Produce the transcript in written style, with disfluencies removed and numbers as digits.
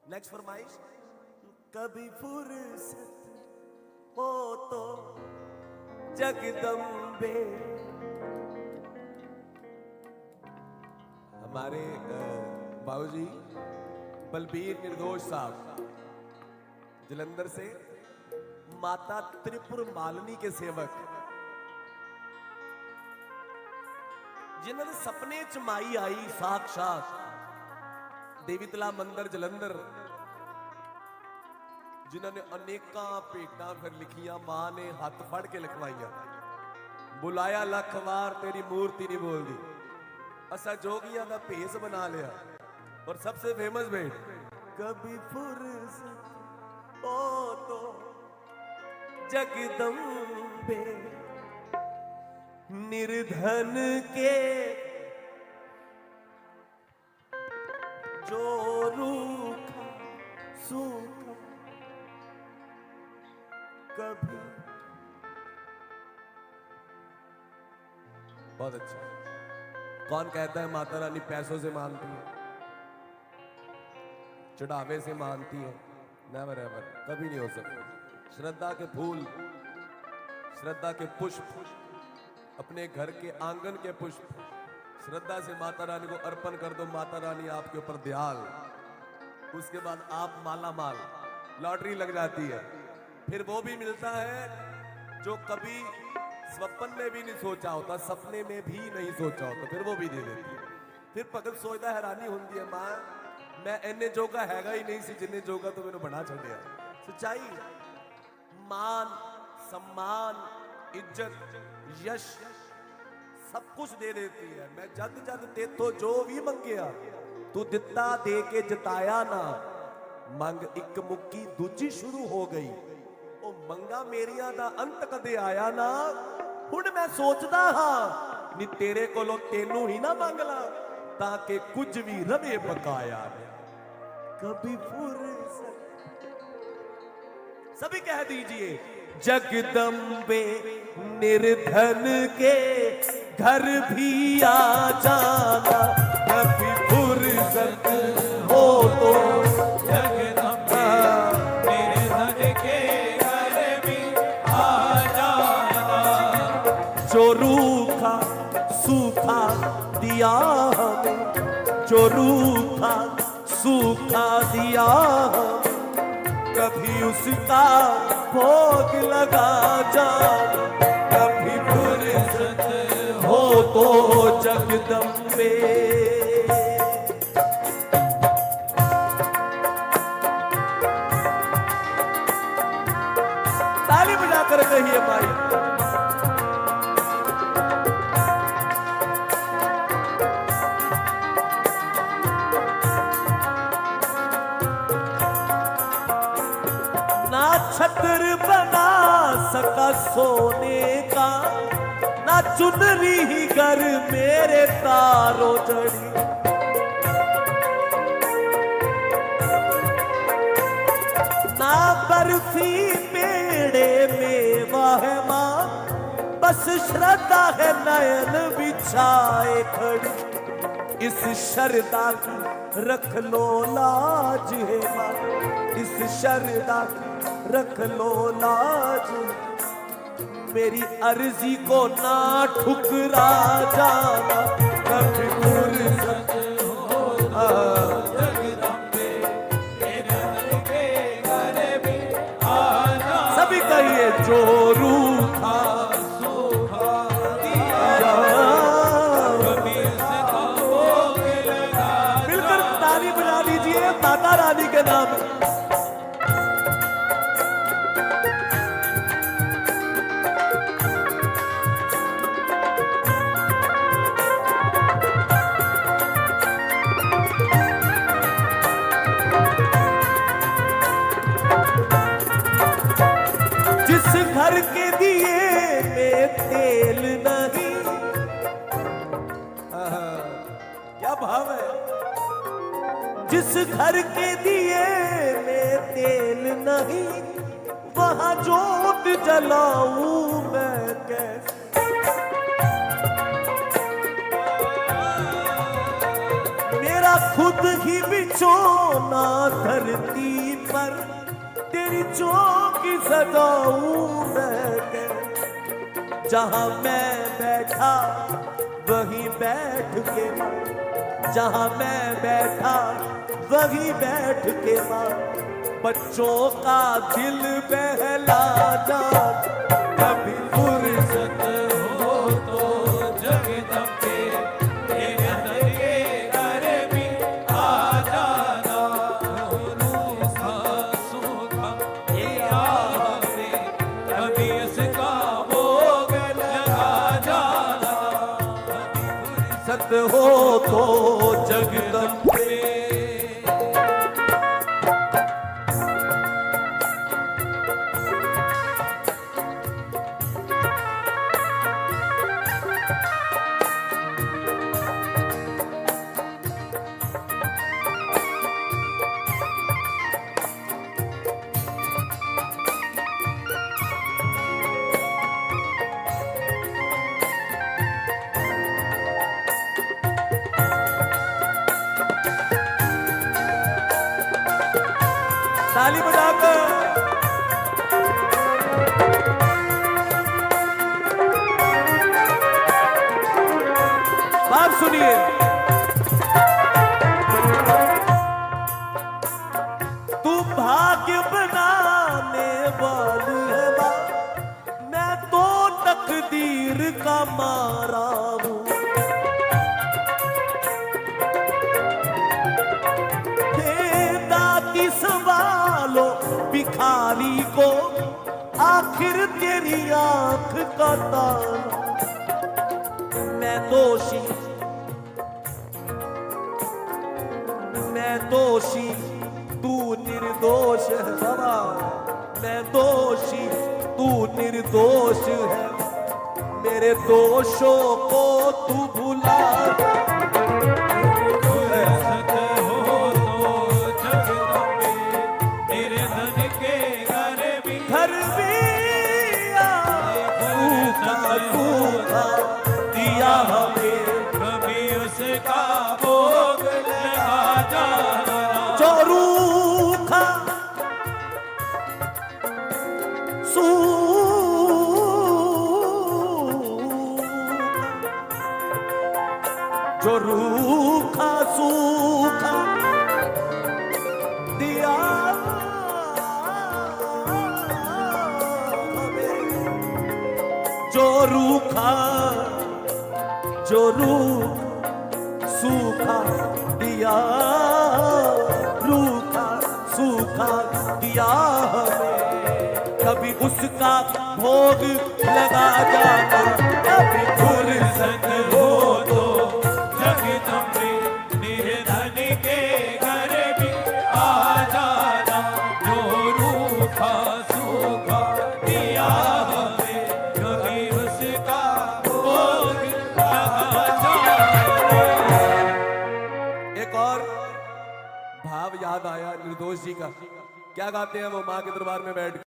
Next फरमाइश। कभी फुर्सत हो तो जगदम्बे। हमारे बाबूजी बलबीर निर्दोष साहब जलंधर से माता त्रिपुर मालिनी के सेवक, जिन्होंने सपने च माई आई साक्षात देवी तला मंदिर जलंधर, जिन्होंने अनेका भेटां फिर लिखियां, मां ने हाथ फड़ के लिखवाइया, बुलाया लख वार तेरी मूर्ति नहीं बोलती। असा जोगिया का भेस बना लिया। और सबसे फेमस भेट, कभी फुर्सत हो तो जगदम्बे, निर्धन के जो रूखा सूखा कभी। बहुत अच्छा। कौन कहता है माता रानी पैसों से मानती है, चढ़ावे से मानती है? नेवर एवर, कभी नहीं हो सकता। श्रद्धा के फूल, श्रद्धा के पुष्प, अपने घर के आंगन के पुष्प श्रद्धा से माता रानी को अर्पण कर दो, माता रानी आपके ऊपर दयाल। उसके बाद आप माला माल, लॉटरी लग जाती है। फिर वो भी मिलता है जो कभी स्वप्न में भी नहीं सोचा होता, सपने में भी नहीं सोचा होता, फिर वो भी दे देती है। फिर भगत सोचता हैरानी होती है, मां मैं इन्ने जोगा हैगा ही नहीं सी जिन्ने जोगा तो मैंने बना छड़िया। सच्चाई, मान सम्मान इज्जत यश सब कुछ दे देती है। मैं जद जद तेथों जो भी मंगिया तू दिता दे के जिताया ना, मंग एक मुक्की दूजी शुरू हो गई। ओ मंगा मेरिया दा अंत कदे आया ना, हुण मैं सोचदा हां नी तेरे कोलों तेनू ही ना मंग ला, ताकि कुछ भी रवे बकाया। कभी फुर्सत, सभी कह दीजिए, जगदम्बे निर्धन के घर भी आ जाना, कभी फुर्सत हो तो जगदम्बे निर्धन के घर भी आ जाना। जो रूखा सूखा दिया हमें, जो रूखा सूखा दिया हमें, कभी उसका भोग लगा जाना, कभी फुर्सत हो तो जगदम्बे। ताली बजाकर कहिए माई। ना छत्र बना सका सोने का, ना चुनरी ही घर मेरे तारों जड़ी, ना बर्फी पेड़े मेवा है मां, बस श्रद्धा है नयन बिछाए खड़ी। इस शरदा की रख लो लाज है मां, इस शरदा की रख लो लाज, मेरी अर्जी को ना ठुकरा जाना, कभी फुर्सत हो जगदम्बे निर्धन के घर भी आ जाना। सभी कहिए, जो रूखा सूखा दिया कभी उसका भोग लगा। मिलकर ताली बजा लीजिए माता रानी के नाम। जिस घर के दिए में तेल नहीं, क्या भाव है, जिस घर के दिए में तेल नहीं, वहां जोत जलाऊं मैं कैसे। मेरा खुद ही बिछोना धरती पर, तेरी चौकी सजाऊं मैं के। जहां मैं बैठा वहीं बैठ के मां, जहां मैं बैठा वहीं बैठ के मां, बच्चों का दिल बहला जा। कभी फुर्सत हो तो जगदम्बे तेरे दर के घर भी आ जाना। रूठा सूखा दिया हमें कभी इसका भोग लगा जाना। सत हो तो जगदम्बे। ताली बजाकर बात सुनिए। तू भाग्य बनाने वाली है मां, मैं तो तकदीर का मारा हूं। सवालो भिखारी को आखिर तेरी आंख का ताला। मैं दोषी तू निर्दोष है बाबा। मैं दोषी तू निर्दोष है, मेरे दोषों को तू भुला। दिया हमें कभी उसका भोग लगा जाना। जो रूखा जो रूखा सूखा दिया जो रूखा सूखा दिया, रूखा सूखा दिया हमें, कभी उसका भोग लगा जाना। कभी फुर्सत हो तो जगदम्बे निर्धन के घर भी आ जाना। जो रूखा सूखा दिया हमें कभी उसका भोग लगा जाना। एक और भाव याद आया निर्दोष जी का। क्या गाते हैं वो मां के दरबार में बैठ के?